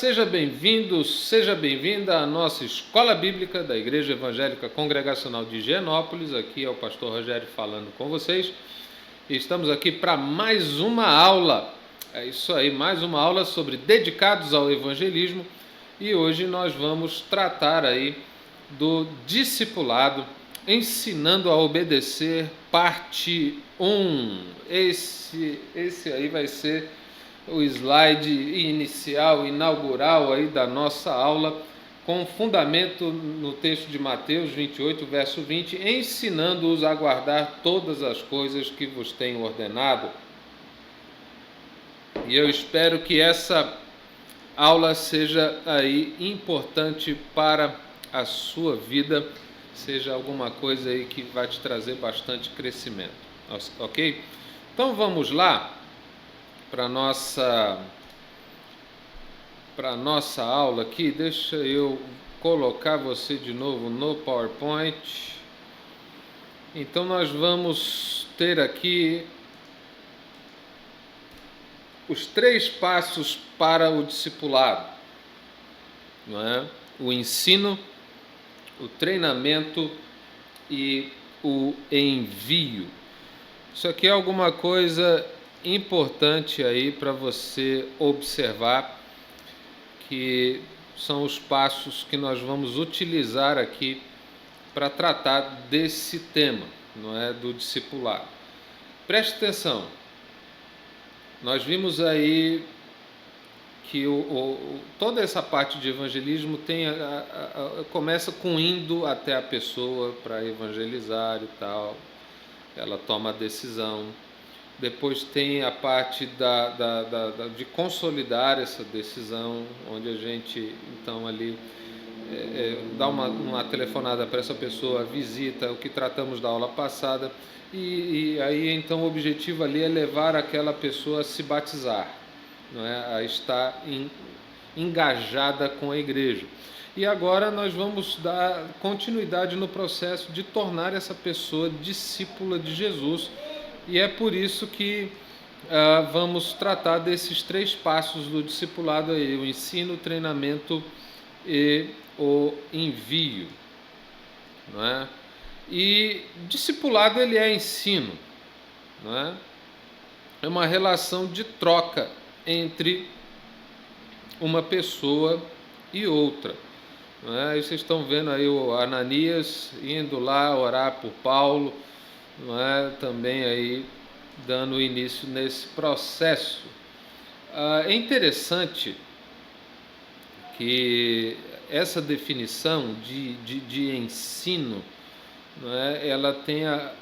seja bem-vindo, seja bem-vinda à nossa Escola Bíblica da Igreja Evangélica Congregacional de Higienópolis. Aqui é o pastor Rogério falando com vocês. Estamos aqui para mais uma aula. É isso aí, mais uma aula sobre dedicados ao evangelismo. E hoje nós vamos tratar aí do discipulado, ensinando a obedecer, parte 1. Esse aí vai ser o slide inicial, inaugural aí da nossa aula, com fundamento no texto de Mateus 28, verso 20, ensinando-os a guardar todas as coisas que vos tenho ordenado. E eu espero que essa aula seja aí importante para a sua vida, seja alguma coisa aí que vai te trazer bastante crescimento, ok? Então vamos lá para nossa aula aqui. Deixa eu colocar você de novo no PowerPoint. Então nós vamos ter aqui os 3 passos para o discipulado, não é? O ensino, o treinamento e o envio. Isso aqui é alguma coisa importante aí para você observar, que são os passos que nós vamos utilizar aqui para tratar desse tema, não é, do discipulado. Preste atenção. Nós vimos aí que toda essa parte de evangelismo começa com indo até a pessoa para evangelizar e tal. Ela toma a decisão. Depois tem a parte de consolidar essa decisão, onde a gente, então, ali dá uma telefonada para essa pessoa, visita, o que tratamos da aula passada, e aí, então, o objetivo ali é levar aquela pessoa a se batizar, não é? A estar engajada com a igreja. E agora nós vamos dar continuidade no processo de tornar essa pessoa discípula de Jesus. E é por isso que vamos tratar desses 3 passos do discipulado aí: o ensino, o treinamento e o envio, não é? E discipulado, ele é ensino, não é? É uma relação de troca entre uma pessoa e outra, não é? E vocês estão vendo aí o Ananias indo lá orar por Paulo, não é? Também aí dando início nesse processo. É interessante que essa definição de ensino, não é? Ela tenha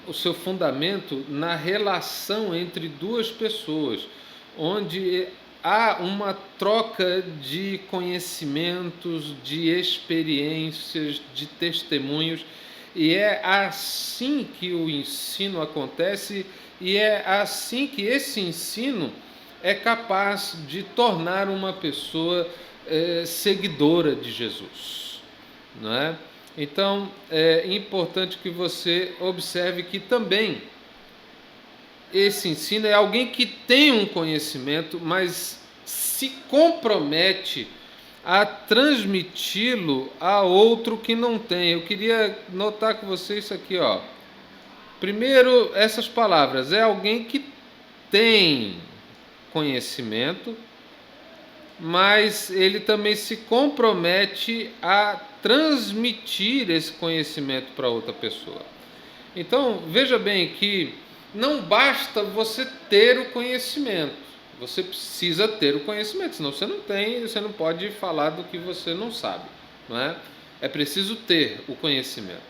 o seu fundamento na relação entre 2 pessoas, onde há uma troca de conhecimentos, de experiências, de testemunhos. E é assim que o ensino acontece, e é assim que esse ensino é capaz de tornar uma pessoa seguidora de Jesus, não é? Então, é importante que você observe que também esse ensino é alguém que tem um conhecimento, mas se compromete a transmiti-lo a outro que não tem. Eu queria notar com você isso aqui, ó. Primeiro, essas palavras: é alguém que tem conhecimento, mas ele também se compromete a transmitir esse conhecimento para outra pessoa. Então, veja bem que não basta você ter o conhecimento. Você precisa ter o conhecimento, senão você não pode falar do que você não sabe, não é? É preciso ter o conhecimento.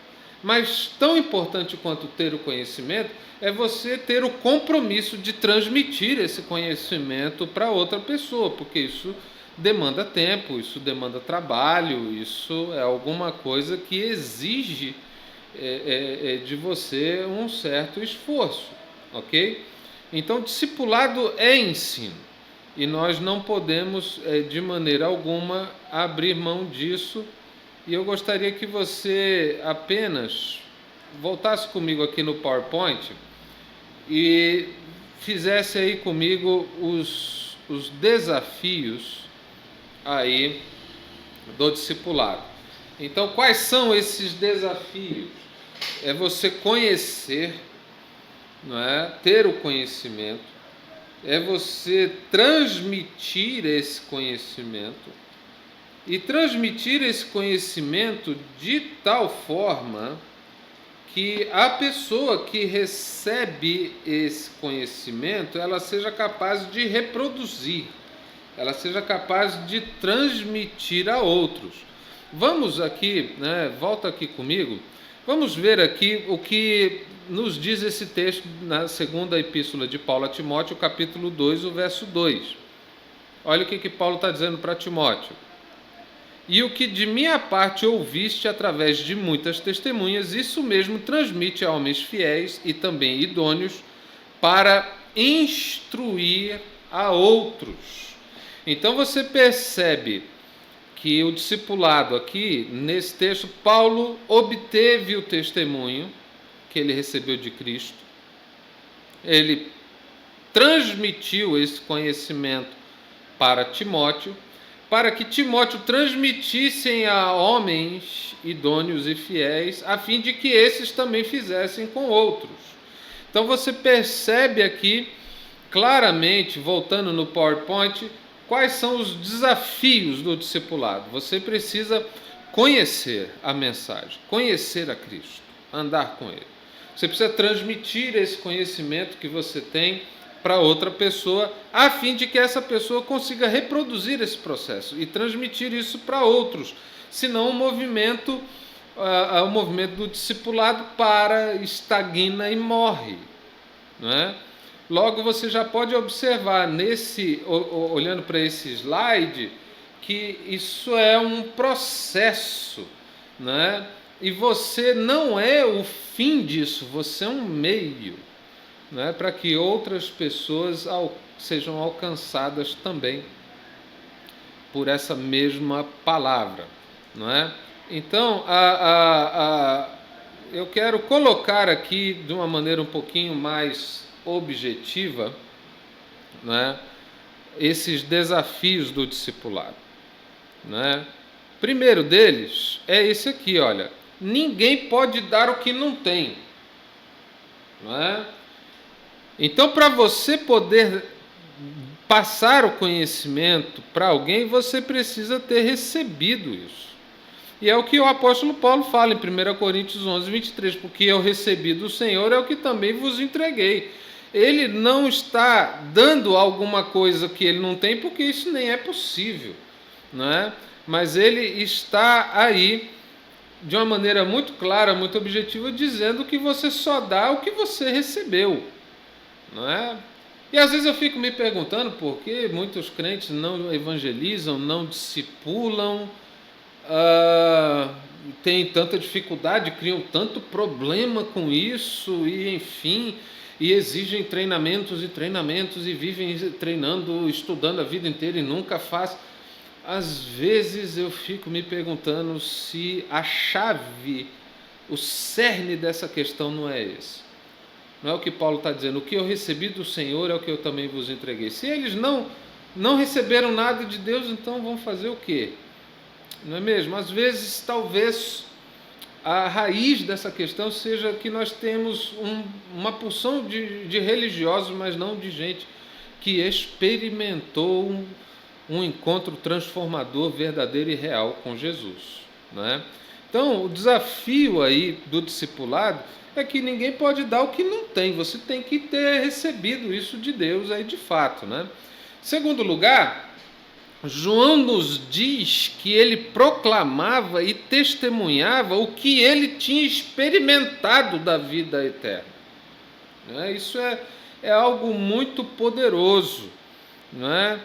Mas tão importante quanto ter o conhecimento é você ter o compromisso de transmitir esse conhecimento para outra pessoa, porque isso demanda tempo, isso demanda trabalho, isso é alguma coisa que exige de você um certo esforço, ok? Então, discipulado é ensino, e nós não podemos, de maneira alguma, abrir mão disso. E eu gostaria que você apenas voltasse comigo aqui no PowerPoint e fizesse aí comigo os desafios aí do discipulado. Então, quais são esses desafios? É você conhecer, não é? Ter o conhecimento, é você transmitir esse conhecimento e transmitir esse conhecimento de tal forma que a pessoa que recebe esse conhecimento, ela seja capaz de reproduzir, ela seja capaz de transmitir a outros. Vamos aqui, né, volta aqui comigo, vamos ver aqui o que nos diz esse texto na segunda epístola de Paulo a Timóteo, capítulo 2, o verso 2. Olha o que Paulo está dizendo para Timóteo. E o que de minha parte ouviste através de muitas testemunhas, isso mesmo transmite a homens fiéis e também idôneos para instruir a outros. Então você percebe que o discipulado aqui, nesse texto, Paulo obteve o testemunho que ele recebeu de Cristo, ele transmitiu esse conhecimento para Timóteo, para que Timóteo transmitissem a homens idôneos e fiéis, a fim de que esses também fizessem com outros. Então você percebe aqui claramente, voltando no PowerPoint, quais são os desafios do discipulado. Você precisa conhecer a mensagem, conhecer a Cristo, andar com Ele. Você precisa transmitir esse conhecimento que você tem para outra pessoa, a fim de que essa pessoa consiga reproduzir esse processo e transmitir isso para outros. Senão o movimento do discipulado para, estagna e morre, não é? Logo você já pode observar olhando para esse slide, que isso é um processo, né? E você não é o fim disso, você é um meio, né, para que outras pessoas sejam alcançadas também por essa mesma palavra, não é? Então, eu quero colocar aqui de uma maneira um pouquinho mais objetiva, né, esses desafios do discipulado, né? Primeiro deles é esse aqui, olha: ninguém pode dar o que não tem, não é? Então, para você poder passar o conhecimento para alguém, você precisa ter recebido isso. E é o que o apóstolo Paulo fala em 1 Coríntios 11, 23, porque eu recebi do Senhor é o que também vos entreguei. Ele não está dando alguma coisa que ele não tem, porque isso nem é possível, não é? Mas ele está aí, de uma maneira muito clara, muito objetiva, dizendo que você só dá o que você recebeu, não é? E às vezes eu fico me perguntando por que muitos crentes não evangelizam, não discipulam, têm tanta dificuldade, criam tanto problema com isso, e enfim, e exigem treinamentos e treinamentos, e vivem treinando, estudando a vida inteira e nunca faz. Às vezes eu fico me perguntando se a chave, o cerne dessa questão não é esse. Não é o que Paulo está dizendo: o que eu recebi do Senhor é o que eu também vos entreguei. Se eles não receberam nada de Deus, então vão fazer o quê? Não é mesmo? Às vezes, talvez, a raiz dessa questão seja que nós temos uma porção de religiosos, mas não de gente que experimentou um encontro transformador, verdadeiro e real com Jesus, não é? Então, o desafio aí do discipulado é que ninguém pode dar o que não tem, você tem que ter recebido isso de Deus aí de fato, né? Segundo lugar, João nos diz que ele proclamava e testemunhava o que ele tinha experimentado da vida eterna, né? Isso é algo muito poderoso, não é?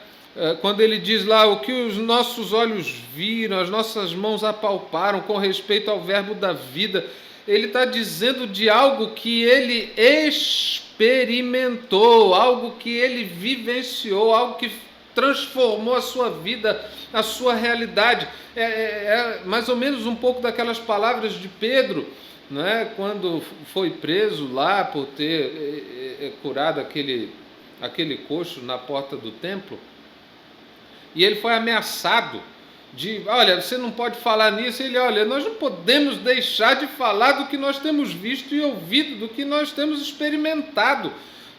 Quando ele diz lá: o que os nossos olhos viram, as nossas mãos apalparam com respeito ao verbo da vida, ele está dizendo de algo que ele experimentou, algo que ele vivenciou, algo que transformou a sua vida, a sua realidade. É mais ou menos um pouco daquelas palavras de Pedro, não é? Quando foi preso lá por ter curado aquele coxo na porta do templo. e ele foi ameaçado de, olha, você não pode falar nisso. Ele, olha, nós não podemos deixar de falar do que nós temos visto e ouvido, do que nós temos experimentado,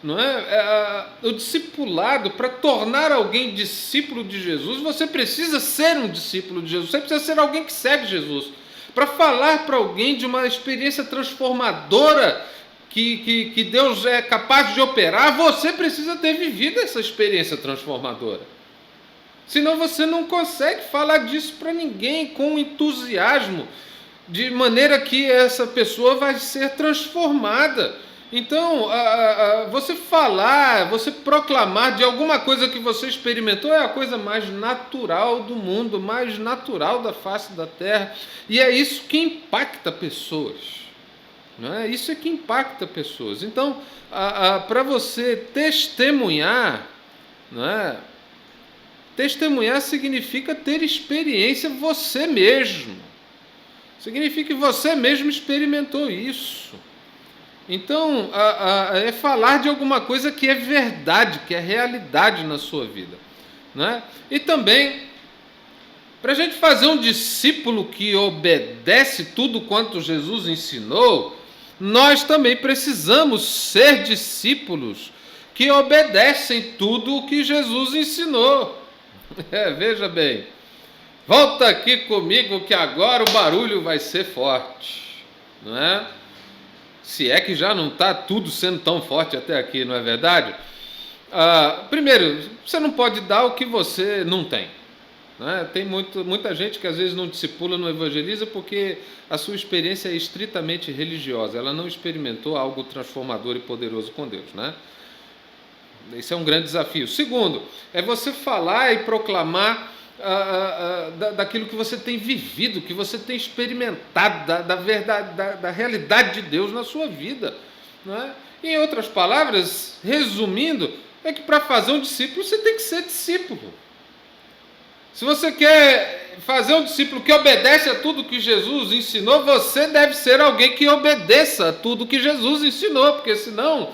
não é? O discipulado, para tornar alguém discípulo de Jesus, você precisa ser um discípulo de Jesus, você precisa ser alguém que segue Jesus. Para falar para alguém de uma experiência transformadora que Deus é capaz de operar, você precisa ter vivido essa experiência transformadora. Senão você não consegue falar disso para ninguém com entusiasmo, de maneira que essa pessoa vai ser transformada. Então, você falar, você proclamar de alguma coisa que você experimentou é a coisa mais natural do mundo, mais natural da face da terra. E é isso que impacta pessoas. Não é? Isso é que impacta pessoas. Então, para você testemunhar, não é? Testemunhar significa ter experiência você mesmo. Significa que você mesmo experimentou isso. Então, é falar de alguma coisa que é verdade, que é realidade na sua vida. Né? E também, para a gente fazer um discípulo que obedece tudo quanto Jesus ensinou, nós também precisamos ser discípulos que obedecem tudo o que Jesus ensinou. Veja bem, volta aqui comigo que agora o barulho vai ser forte, não é? Se é que já não está tudo sendo tão forte até aqui, não é verdade? Primeiro, você não pode dar o que você não tem. Né? Tem muita gente que às vezes não discipula, não evangeliza, porque a sua experiência é estritamente religiosa. Ela não experimentou algo transformador e poderoso com Deus. Né? Esse é um grande desafio. Segundo, é você falar e proclamar daquilo que você tem vivido, que você tem experimentado, da verdade, da realidade de Deus na sua vida. Não é? Em outras palavras, resumindo, é que para fazer um discípulo você tem que ser discípulo. Se você quer fazer um discípulo que obedece a tudo que Jesus ensinou, você deve ser alguém que obedeça a tudo que Jesus ensinou, porque senão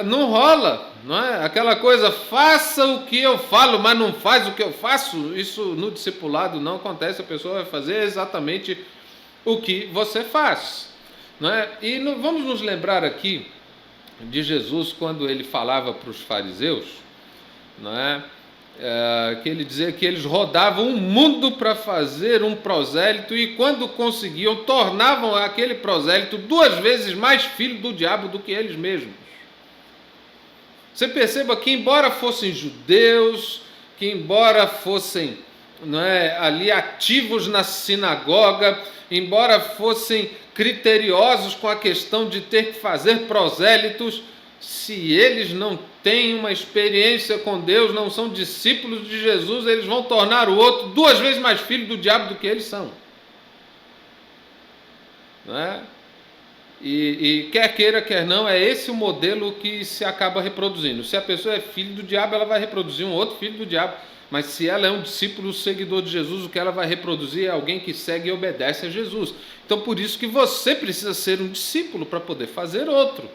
não rola, não é? Aquela coisa, faça o que eu falo, mas não faz o que eu faço. Isso no discipulado não acontece, a pessoa vai fazer exatamente o que você faz, não é? E vamos nos lembrar aqui de Jesus quando ele falava para os fariseus, não é? Que ele dizia que eles rodavam o mundo para fazer um prosélito e quando conseguiam, tornavam aquele prosélito 2 vezes mais filho do diabo do que eles mesmos. Você perceba que embora fossem judeus, que embora fossem, não é, ali ativos na sinagoga, embora fossem criteriosos com a questão de ter que fazer prosélitos, se eles não têm uma experiência com Deus, não são discípulos de Jesus, eles vão tornar o outro 2 vezes mais filho do diabo do que eles são. Não é? E quer queira, quer não, é esse o modelo que se acaba reproduzindo. Se a pessoa é filho do diabo, ela vai reproduzir um outro filho do diabo. Mas se ela é um discípulo, seguidor de Jesus, o que ela vai reproduzir é alguém que segue e obedece a Jesus. Então, por isso que você precisa ser um discípulo para poder fazer outro.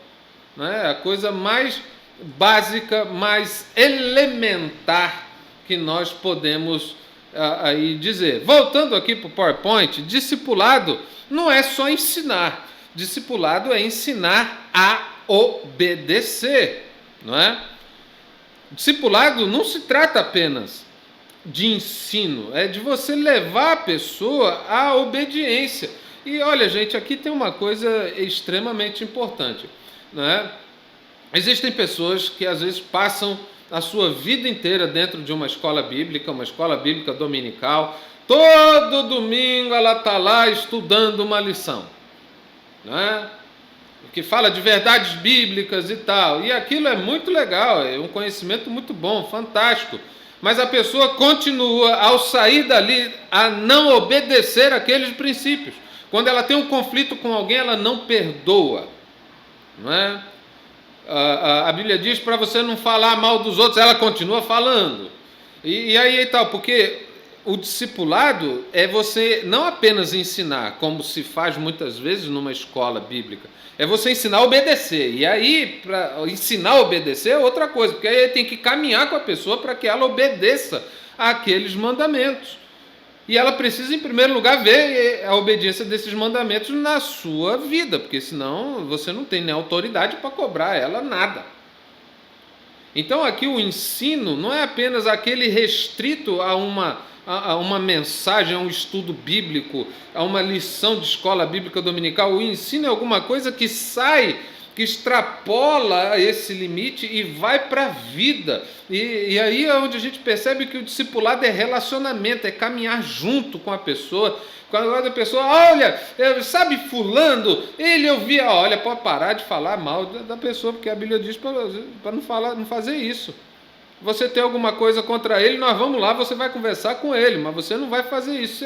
Não é? A coisa mais básica, mais elementar que nós podemos aí dizer. Voltando aqui para o PowerPoint, discipulado não é só ensinar. Discipulado é ensinar a obedecer, não é? Discipulado não se trata apenas de ensino, é de você levar a pessoa à obediência. E olha, gente, aqui tem uma coisa extremamente importante, não é? Existem pessoas que às vezes passam a sua vida inteira dentro de uma escola bíblica dominical. Todo domingo ela está lá estudando uma lição, não é? Que fala de verdades bíblicas e tal, e aquilo é muito legal, é um conhecimento muito bom, fantástico, mas a pessoa continua, ao sair dali, a não obedecer aqueles princípios. Quando ela tem um conflito com alguém, ela não perdoa, não é? A Bíblia diz para você não falar mal dos outros, ela continua falando, e aí tal, porque o discipulado é você não apenas ensinar, como se faz muitas vezes numa escola bíblica, é você ensinar a obedecer. E aí, para ensinar a obedecer é outra coisa, porque aí tem que caminhar com a pessoa para que ela obedeça àqueles mandamentos. E ela precisa, em primeiro lugar, ver a obediência desses mandamentos na sua vida, porque senão você não tem nem autoridade para cobrar ela nada. Então aqui o ensino não é apenas aquele restrito a uma mensagem, a um estudo bíblico, a uma lição de escola bíblica dominical. O ensino é alguma coisa que sai, que extrapola esse limite e vai para a vida. E aí é onde a gente percebe que o discipulado é relacionamento, é caminhar junto com a pessoa. Quando a pessoa, olha, sabe fulano, ele ouvia, olha, pode parar de falar mal da pessoa, porque a Bíblia diz para não fazer isso. Você tem alguma coisa contra ele, nós vamos lá, você vai conversar com ele, mas você não vai fazer isso.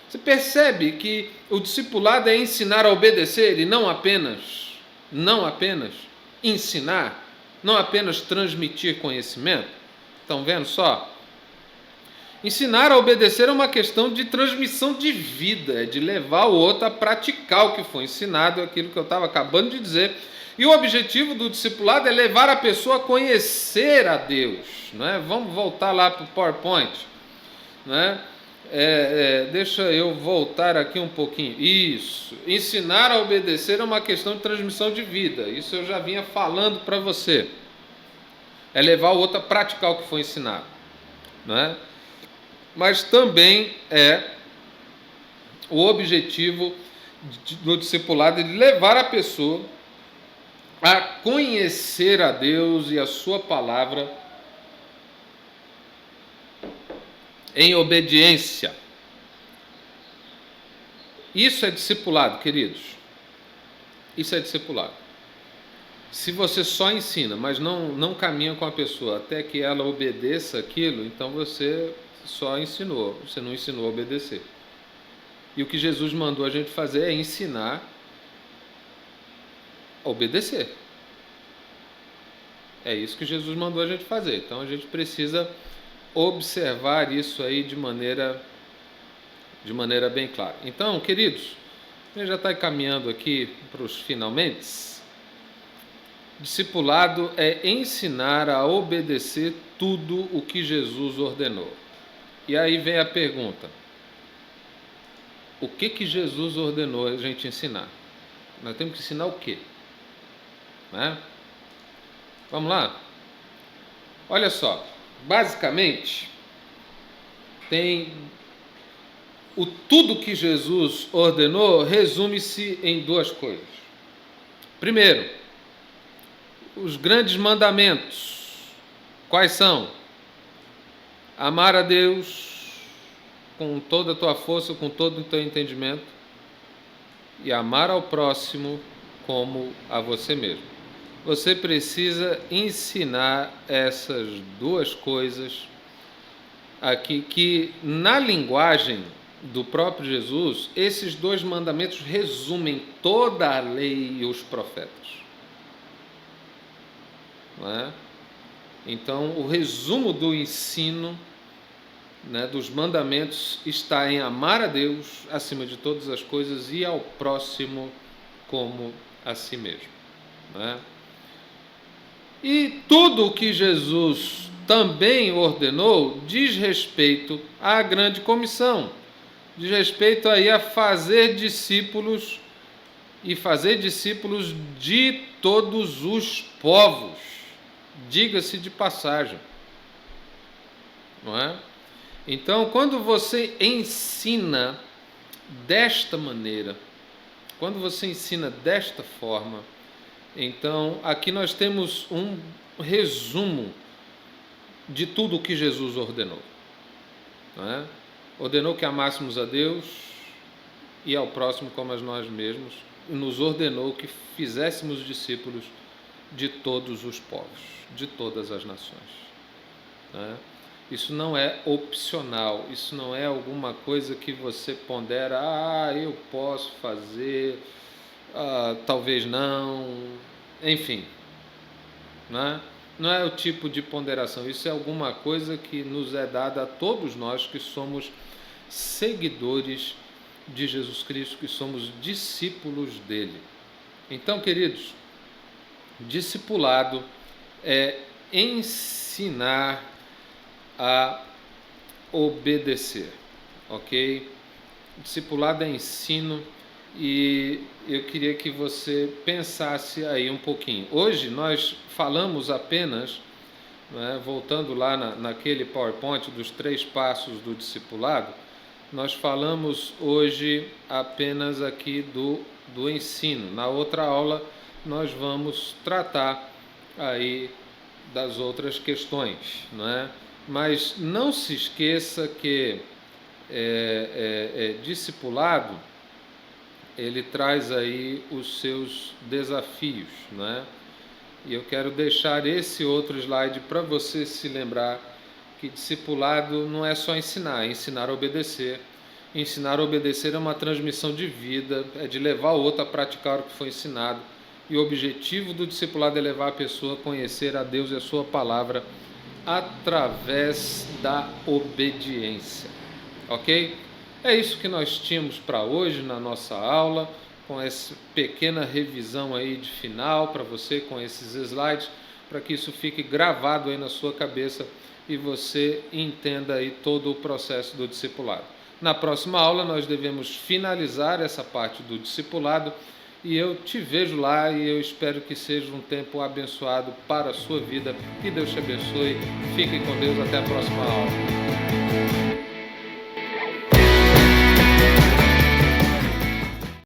Você percebe que o discipulado é ensinar a obedecer e não apenas ensinar, não apenas transmitir conhecimento. Estão vendo só? Ensinar a obedecer é uma questão de transmissão de vida, é de levar o outro a praticar o que foi ensinado, aquilo que eu estava acabando de dizer. E o objetivo do discipulado é levar a pessoa a conhecer a Deus. Não é? Vamos voltar lá para o PowerPoint. Não é? Deixa eu voltar aqui um pouquinho. Isso. Ensinar a obedecer é uma questão de transmissão de vida. Isso eu já vinha falando para você. É levar o outro a praticar o que foi ensinado. Não é? Mas também é o objetivo do discipulado de levar a pessoa a conhecer a Deus e a sua palavra em obediência. Isso é discipulado, queridos. Isso é discipulado. Se você só ensina, mas não caminha com a pessoa até que ela obedeça aquilo, então você só ensinou, você não ensinou a obedecer. E o que Jesus mandou a gente fazer é ensinar a obedecer. É isso que Jesus mandou a gente fazer. Então a gente precisa observar isso aí de maneira bem clara. Então, queridos, a gente já está caminhando aqui para os finalmente. Discipulado é ensinar a obedecer tudo o que Jesus ordenou. E aí vem a pergunta: o que Jesus ordenou a gente ensinar? Nós temos que ensinar o quê? Né? Vamos lá? Olha só, basicamente, tem tudo que Jesus ordenou resume-se em duas coisas. Primeiro, os grandes mandamentos. Quais são? Amar a Deus com toda a tua força, com todo o teu entendimento, e amar ao próximo como a você mesmo. Você precisa ensinar essas duas coisas aqui, que na linguagem do próprio Jesus, esses dois mandamentos resumem toda a lei e os profetas. Não é? Então, o resumo do ensino, né, dos mandamentos está em amar a Deus acima de todas as coisas e ao próximo como a si mesmo. Não é? E tudo o que Jesus também ordenou diz respeito à grande comissão, diz respeito aí a fazer discípulos e fazer discípulos de todos os povos, diga-se de passagem, não é? Então, quando você ensina desta maneira, quando você ensina desta forma, então aqui nós temos um resumo de tudo o que Jesus ordenou, não é? Ordenou que amássemos a Deus e ao próximo como a nós mesmos, e nos ordenou que fizéssemos discípulos de todos os povos, de todas as nações, não é? Isso não é opcional, isso não é alguma coisa que você pondera, eu posso fazer, talvez não, enfim, né? não é o tipo de ponderação, isso é alguma coisa que nos é dada a todos nós que somos seguidores de Jesus Cristo, que somos discípulos dele. Então, queridos, discipulado é ensinar a obedecer, ok? Discipulado é ensino e eu queria que você pensasse aí um pouquinho. Hoje nós falamos apenas, né, voltando lá naquele PowerPoint dos 3 passos do discipulado, nós falamos hoje apenas aqui do ensino. Na outra aula nós vamos tratar aí das outras questões, não é? Mas não se esqueça que discipulado, ele traz aí os seus desafios, não é? E eu quero deixar esse outro slide para você se lembrar que discipulado não é só ensinar, é ensinar a obedecer. Ensinar a obedecer é uma transmissão de vida, é de levar o outro a praticar o que foi ensinado. E o objetivo do discipulado é levar a pessoa a conhecer a Deus e a sua palavra através da obediência. Ok? É isso que nós tínhamos para hoje na nossa aula, com essa pequena revisão aí de final para você, com esses slides, para que isso fique gravado aí na sua cabeça e você entenda aí todo o processo do discipulado. Na próxima aula nós devemos finalizar essa parte do discipulado e eu te vejo lá e eu espero que seja um tempo abençoado para a sua vida. Que Deus te abençoe. Fique com Deus. Até a próxima aula.